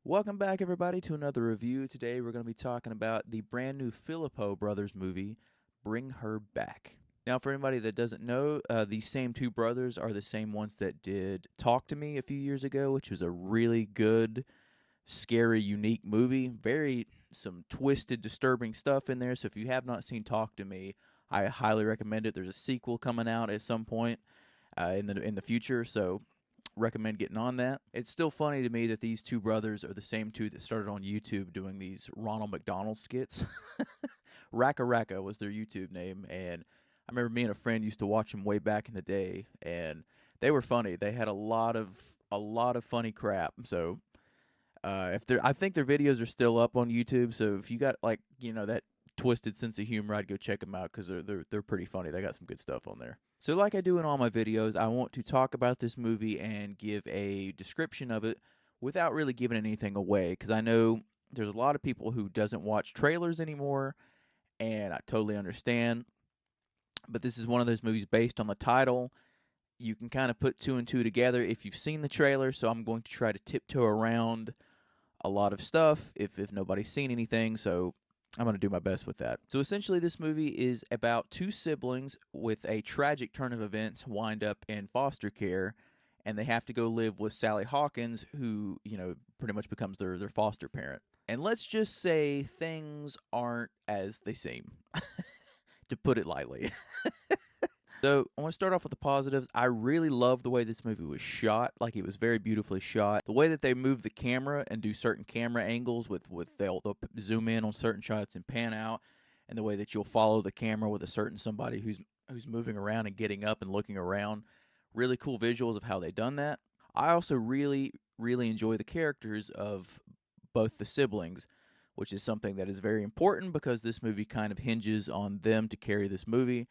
Welcome back, everybody, to another review. Today, we're going to be talking about the brand new Philippou brothers movie, Bring Her Back. Now, for anybody that doesn't know, these same two brothers are the same ones that did Talk to Me a few years ago, which was a really good, scary, unique movie. Very some twisted, disturbing stuff in there. So, if you have not seen Talk to Me, I highly recommend it. There's a sequel coming out at some point in the future. So recommend getting on that. It's still funny to me that these two brothers are the same two that started on YouTube doing these Ronald McDonald skits. Racka Racka was their YouTube name, and I remember me and a friend used to watch them way back in the day, and they were funny. They had a lot of funny crap. So if they're, I think their videos are still up on YouTube. So if you got that twisted sense of humor, I'd go check them out because they're pretty funny. They got some good stuff on there. So like I do in all my videos, I want to talk about this movie and give a description of it without really giving anything away, because I know there's a lot of people who doesn't watch trailers anymore, and I totally understand. But this is one of those movies based on the title. You can kind of put two and two together if you've seen the trailer, so I'm going to try to tiptoe around a lot of stuff if nobody's seen anything. So I'm going to do my best with that. So essentially, this movie is about two siblings with a tragic turn of events wind up in foster care, and they have to go live with Sally Hawkins, who, pretty much becomes their foster parent. And let's just say things aren't as they seem, to put it lightly. So I want to start off with the positives. I really love the way this movie was shot. Like, it was very beautifully shot. The way that they move the camera and do certain camera angles with they'll zoom in on certain shots and pan out, and the way that you'll follow the camera with a certain somebody who's moving around and getting up and looking around. Really cool visuals of how they done that. I also really enjoy the characters of both the siblings, which is something that is very important because this movie kind of hinges on them to carry this movie.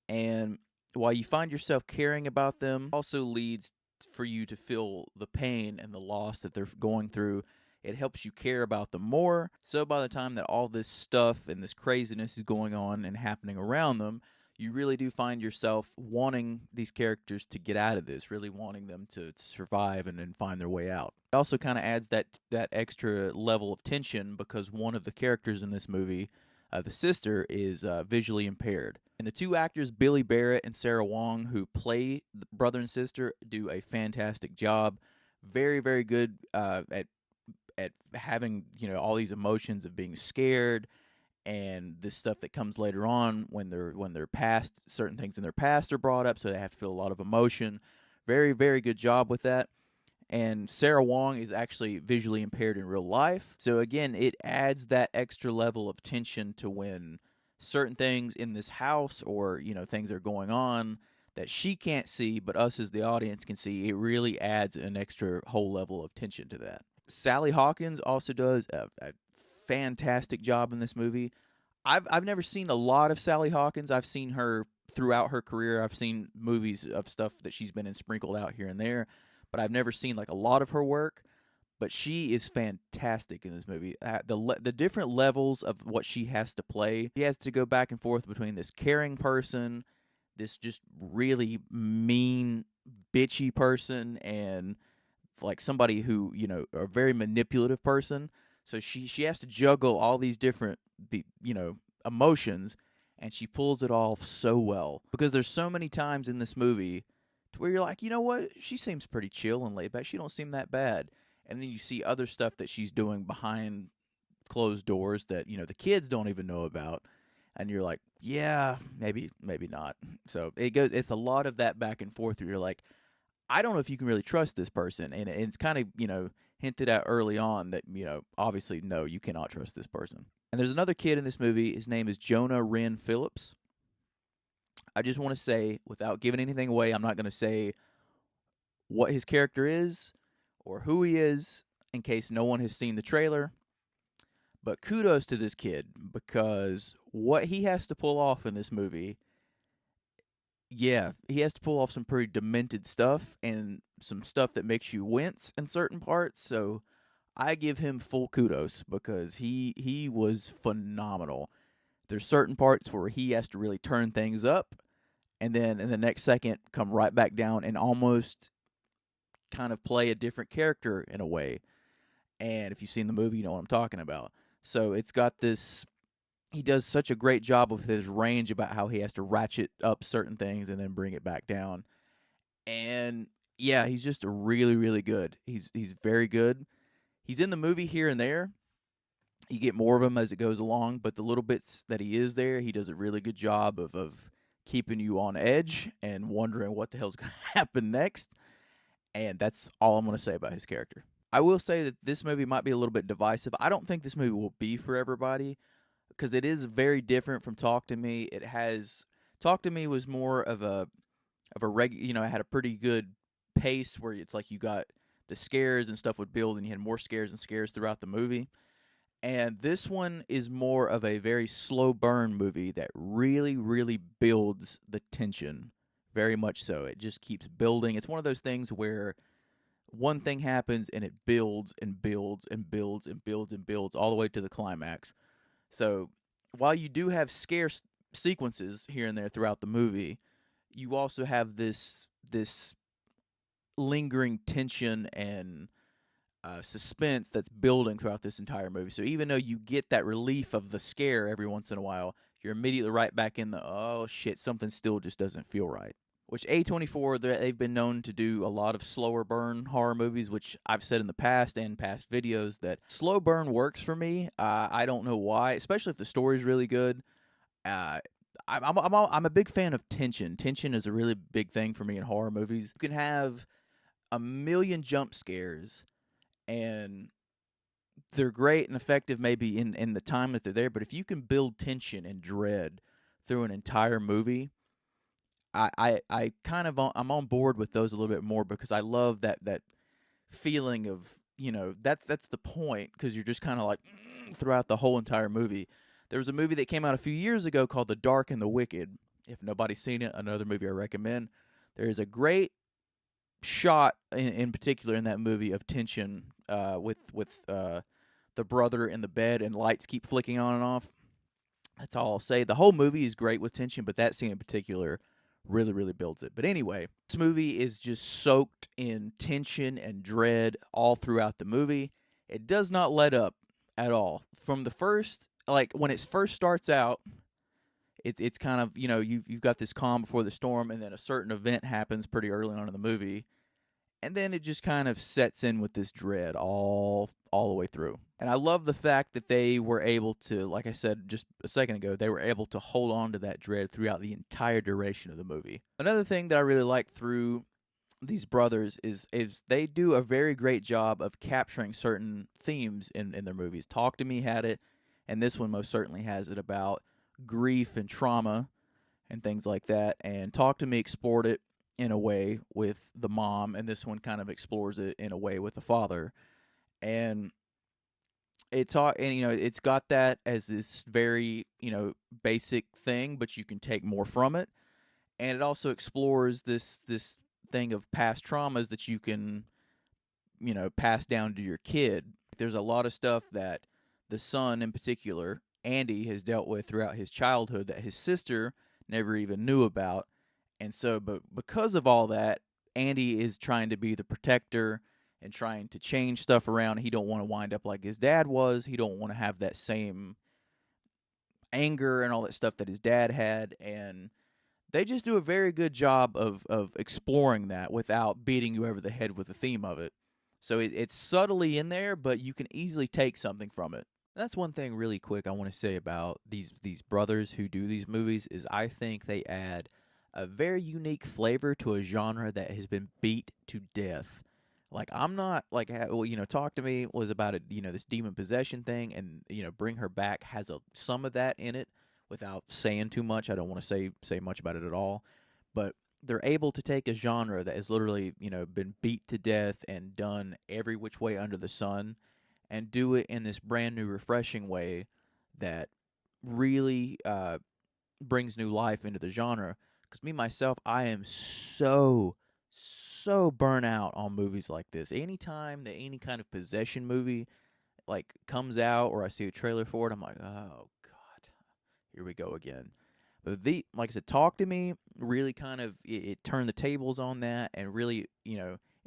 And while you find yourself caring about them, also leads for you to feel the pain and the loss that they're going through. It helps you care about them more. So by the time that all this stuff and this craziness is going on and happening around them, you really do find yourself wanting these characters to get out of this, really wanting them to survive and find their way out. It also kind of adds that extra level of tension because one of the characters in this movie, the sister, is visually impaired. And the two actors, Billy Barrett and Sarah Wong, who play the brother and sister, do a fantastic job. Very, very good at having all these emotions of being scared and this stuff that comes later on when they're past, certain things in their past are brought up, so they have to feel a lot of emotion. Very, very good job with that. And Sarah Wong is actually visually impaired in real life. So again, it adds that extra level of tension to when certain things in this house or, things are going on that she can't see, but us as the audience can see. It really adds an extra whole level of tension to that. Sally Hawkins also does a fantastic job in this movie. I've never seen a lot of Sally Hawkins. I've seen her throughout her career. I've seen movies of stuff that she's been in sprinkled out here and there, but I've never seen like a lot of her work. But she is fantastic in this movie. The different levels of what she has to play. She has to go back and forth between this caring person, this just really mean, bitchy person, and like somebody who a very manipulative person. So she has to juggle all these different emotions, and she pulls it off so well because there's so many times in this movie to where you're like, you know what, she seems pretty chill and laid back. She don't seem that bad. And then you see other stuff that she's doing behind closed doors that the kids don't even know about, and you're like, yeah, maybe not. So it's a lot of that back and forth where you're like, I don't know if you can really trust this person, and it's kind of hinted at early on that obviously no, you cannot trust this person. And there's another kid in this movie. His name is Jonah Wren Phillips. I just want to say, without giving anything away, I'm not going to say what his character is or who he is in case no one has seen the trailer. But kudos to this kid because what he has to pull off in this movie, yeah, he has to pull off some pretty demented stuff and some stuff that makes you wince in certain parts. So I give him full kudos because he was phenomenal. There's certain parts where he has to really turn things up and then in the next second come right back down and almost kind of play a different character in a way. And if you've seen the movie, you know what I'm talking about. So it's got this. He does such a great job with his range about how he has to ratchet up certain things and then bring it back down. And yeah, he's just really, really good. He's very good. He's in the movie here and there. You get more of him as it goes along, but the little bits that he is there, he does a really good job of keeping you on edge and wondering what the hell's going to happen next. And that's all I'm going to say about his character. I will say that this movie might be a little bit divisive. I don't think this movie will be for everybody because it is very different from Talk to Me. It has Talk to Me was more of a it had a pretty good pace where it's like you got the scares and stuff would build and you had more scares and scares throughout the movie. And this one is more of a very slow burn movie that really, really builds the tension. Very much so. It just keeps building. It's one of those things where one thing happens and it builds and builds and builds and builds and builds all the way to the climax. So while you do have scare sequences here and there throughout the movie, you also have this lingering tension and suspense that's building throughout this entire movie. So even though you get that relief of the scare every once in a while, you're immediately right back in the, oh shit, something still just doesn't feel right. Which A24, they've been known to do a lot of slower burn horror movies, which I've said in the past and past videos that slow burn works for me. I don't know why, especially if the story's really good. I'm a big fan of tension. Tension is a really big thing for me in horror movies. You can have a million jump scares and they're great and effective maybe in the time that they're there, but if you can build tension and dread through an entire movie, I kind of I'm on board with those a little bit more because I love that feeling of, that's the point, because you're just kind of like throughout the whole entire movie. There was a movie that came out a few years ago called The Dark and the Wicked. If nobody's seen it, another movie I recommend. There is a great shot in particular in that movie of tension with the brother in the bed and lights keep flicking on and off. That's all I'll say. The whole movie is great with tension, but that scene in particular really, really builds it. But anyway, this movie is just soaked in tension and dread all throughout the movie. It does not let up at all. From the first, like when it first starts out, it's kind of, you've got this calm before the storm, and then a certain event happens pretty early on in the movie, and then it just kind of sets in with this dread all the way through. And I love the fact that they were able to, like I said just a second ago, they were able to hold on to that dread throughout the entire duration of the movie. Another thing that I really like through these brothers is they do a very great job of capturing certain themes in their movies. Talk to Me had it, and this one most certainly has it, about grief and trauma and things like that. And Talk to Me explored it in a way with the mom, and this one kind of explores it in a way with the father. And it's got that as this very, basic thing, but you can take more from it. And it also explores this thing of past traumas that you can, pass down to your kid. There's a lot of stuff that the son in particular, Andy, has dealt with throughout his childhood that his sister never even knew about. And so, but because of all that, Andy is trying to be the protector and trying to change stuff around. He don't want to wind up like his dad was. He don't want to have that same anger and all that stuff that his dad had. And they just do a very good job of exploring that without beating you over the head with the theme of it. So it's subtly in there, but you can easily take something from it. That's one thing really quick I want to say about these brothers who do these movies is I think they add a very unique flavor to a genre that has been beat to death. Like, I'm not like, Talk to Me was about this demon possession thing, and Bring Her Back has some of that in it. Without saying too much, I don't want to say much about it at all. But they're able to take a genre that has literally been beat to death and done every which way under the sun, and do it in this brand new, refreshing way that really brings new life into the genre. Because me, myself, I am so burnt out on movies like this. Anytime that any kind of possession movie like comes out or I see a trailer for it, I'm like, oh god, here we go again. But like I said, Talk to Me really kind of it turned the tables on that and really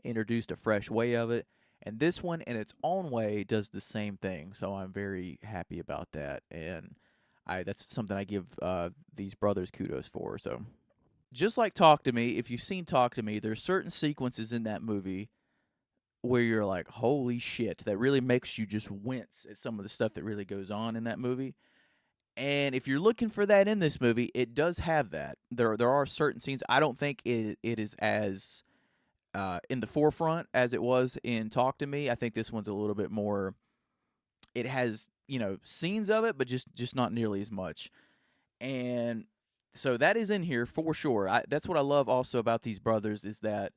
introduced a fresh way of it. And this one, in its own way, does the same thing. So I'm very happy about that, and that's something I give these brothers kudos for. So just like Talk to Me, if you've seen Talk to Me, there's certain sequences in that movie where you're like, holy shit, that really makes you just wince at some of the stuff that really goes on in that movie. And if you're looking for that in this movie, it does have that. There are certain scenes. I don't think it is as in the forefront as it was in Talk to Me. I think this one's a little bit more. It has scenes of it, but just not nearly as much. And so that is in here for sure. That's what I love also about these brothers is that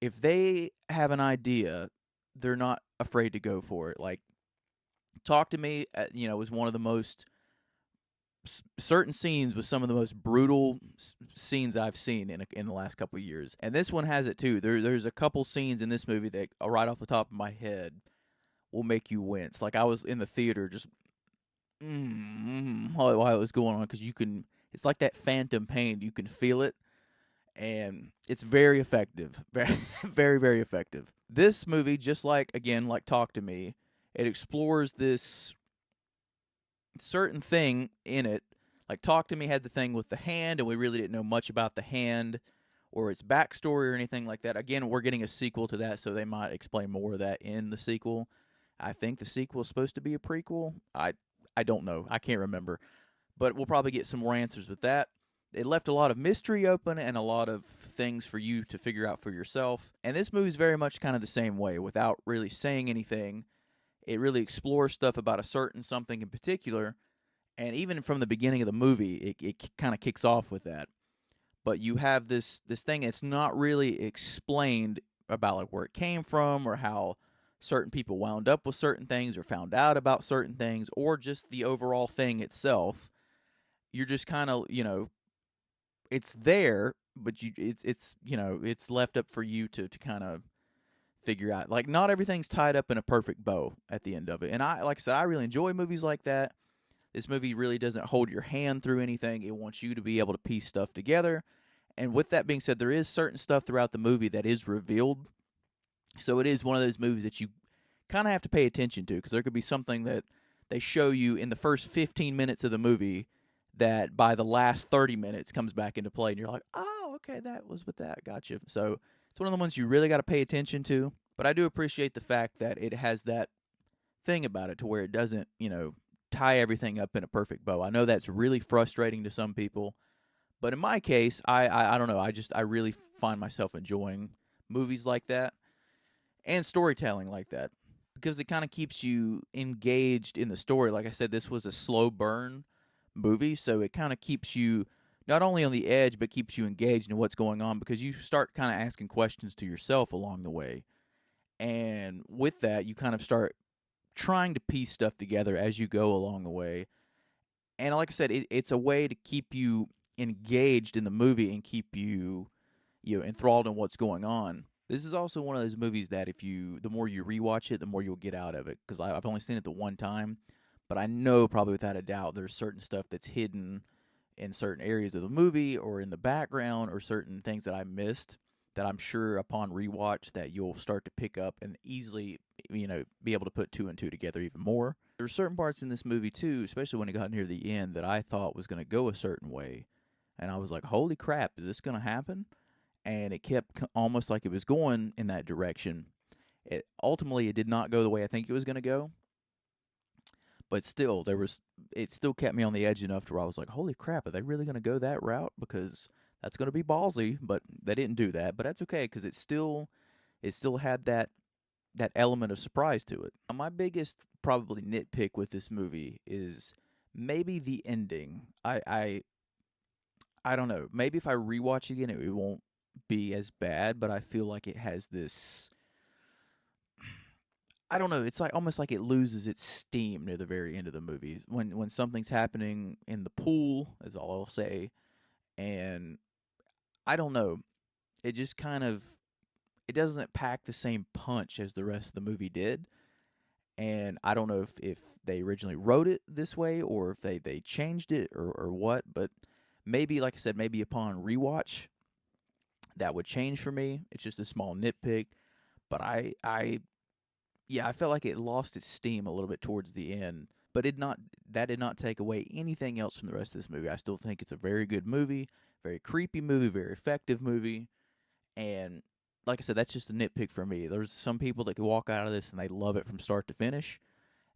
if they have an idea, they're not afraid to go for it. Like Talk to Me, was one of the most certain scenes with some of the most brutal scenes I've seen in the last couple of years, and this one has it too. There's a couple scenes in this movie that, right off the top of my head, will make you wince. Like I was in the theater just while it was going on because you can. It's like that phantom pain. You can feel it, and it's very effective. Very, very, very effective. This movie, just like Talk to Me, it explores this certain thing in it. Like Talk to Me had the thing with the hand, and we really didn't know much about the hand or its backstory or anything like that. Again, we're getting a sequel to that, so they might explain more of that in the sequel. I think the sequel is supposed to be a prequel. I don't know. I can't remember. But we'll probably get some more answers with that. It left a lot of mystery open and a lot of things for you to figure out for yourself. And this movie is very much kind of the same way without really saying anything. It really explores stuff about a certain something in particular. And even from the beginning of the movie, it kind of kicks off with that. But you have this thing. It's not really explained about like where it came from or how certain people wound up with certain things or found out about certain things or just the overall thing itself. You're just kind of, it's there, but it's left up for you to kind of figure out. Like not everything's tied up in a perfect bow at the end of it. And like I said, I really enjoy movies like that. This movie really doesn't hold your hand through anything. It wants you to be able to piece stuff together. And with that being said, there is certain stuff throughout the movie that is revealed. So it is one of those movies that you kind of have to pay attention to because there could be something that they show you in the first 15 minutes of the movie that by the last 30 minutes comes back into play. And you're like, oh, okay, that was with that. Gotcha. So it's one of the ones you really got to pay attention to. But I do appreciate the fact that it has that thing about it to where it doesn't, tie everything up in a perfect bow. I know that's really frustrating to some people. But in my case, I don't know. I really find myself enjoying movies like that and storytelling like that because it kind of keeps you engaged in the story. Like I said, this was a slow burn movie, so it kind of keeps you not only on the edge, but keeps you engaged in what's going on because you start kind of asking questions to yourself along the way. And with that, you kind of start trying to piece stuff together as you go along the way. And like I said, it's a way to keep you engaged in the movie and keep you enthralled in what's going on. This is also one of those movies that the more you rewatch it, the more you'll get out of it. Because I've only seen it the one time, but I know probably without a doubt there's certain stuff that's hidden in certain areas of the movie or in the background or certain things that I missed that I'm sure upon rewatch that you'll start to pick up and easily, be able to put two and two together even more. There were certain parts in this movie too, especially when it got near the end, that I thought was going to go a certain way. And I was like, holy crap, is this going to happen? And it kept almost like it was going in that direction. Ultimately, it did not go the way I think it was going to go. But still, it still kept me on the edge enough to where I was like, holy crap, are they really going to go that route? Because that's going to be ballsy, but they didn't do that. But that's okay because it still had that element of surprise to it. My biggest probably nitpick with this movie is maybe the ending. I don't know. Maybe if I rewatch it again, it won't be as bad, but I feel like it has this. I don't know. It's like almost like it loses its steam near the very end of the movie when something's happening in the pool, is all I'll say, and I don't know. It just kind of it doesn't pack the same punch as the rest of the movie did. And I don't know if they originally wrote it this way or if they changed it or what, but maybe, like I said, maybe upon rewatch, that would change for me. It's just a small nitpick. But I yeah, I felt like it lost its steam a little bit towards the end, but it not that did not take away anything else from the rest of this movie. I still think it's a very good movie, very creepy movie, very effective movie, and like I said, that's just a nitpick for me. There's some people that can walk out of this and they love it from start to finish,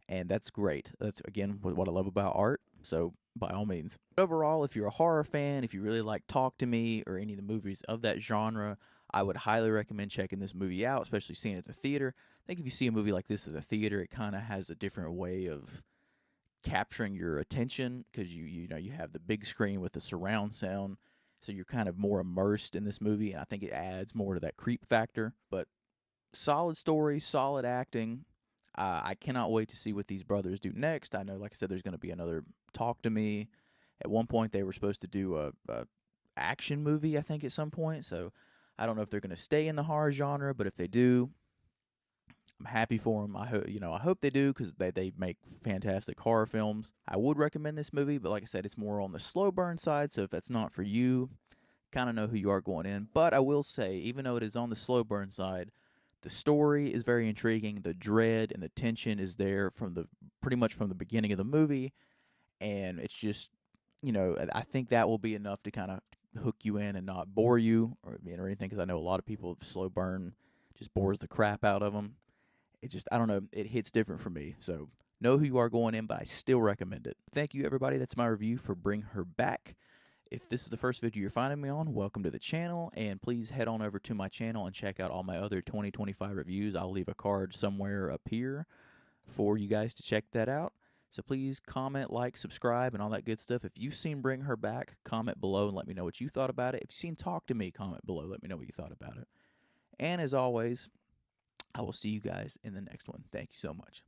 and that's great. That's again what I love about art. So by all means. But overall, if you're a horror fan, if you really like Talk to Me or any of the movies of that genre, I would highly recommend checking this movie out, especially seeing it at the theater. I think if you see a movie like this at the theater, it kind of has a different way of capturing your attention because you have the big screen with the surround sound, so you're kind of more immersed in this movie, and I think it adds more to that creep factor. But solid story, solid acting. I cannot wait to see what these brothers do next. I know, like I said, there's going to be another Talk to Me. At one point, they were supposed to do a action movie, I think, at some point. So I don't know if they're going to stay in the horror genre, but if they do, I'm happy for them. I hope they do because they make fantastic horror films. I would recommend this movie, but like I said, it's more on the slow burn side. So if that's not for you, kind of know who you are going in. But I will say, even though it is on the slow burn side, the story is very intriguing. The dread and the tension is there from the pretty much from the beginning of the movie, and it's just I think that will be enough to kind of hook you in and not bore you or anything. Because I know a lot of people slow burn just bores the crap out of them. It just I don't know. It hits different for me. So know who you are going in, but I still recommend it. Thank you, everybody. That's my review for Bring Her Back. If this is the first video you're finding me on, welcome to the channel, and please head on over to my channel and check out all my other 2025 reviews. I'll leave a card somewhere up here for you guys to check that out. So please comment, like, subscribe, and all that good stuff. If you've seen Bring Her Back, comment below and let me know what you thought about it. If you've seen Talk to Me, comment below, let me know what you thought about it. And as always, I will see you guys in the next one. Thank you so much.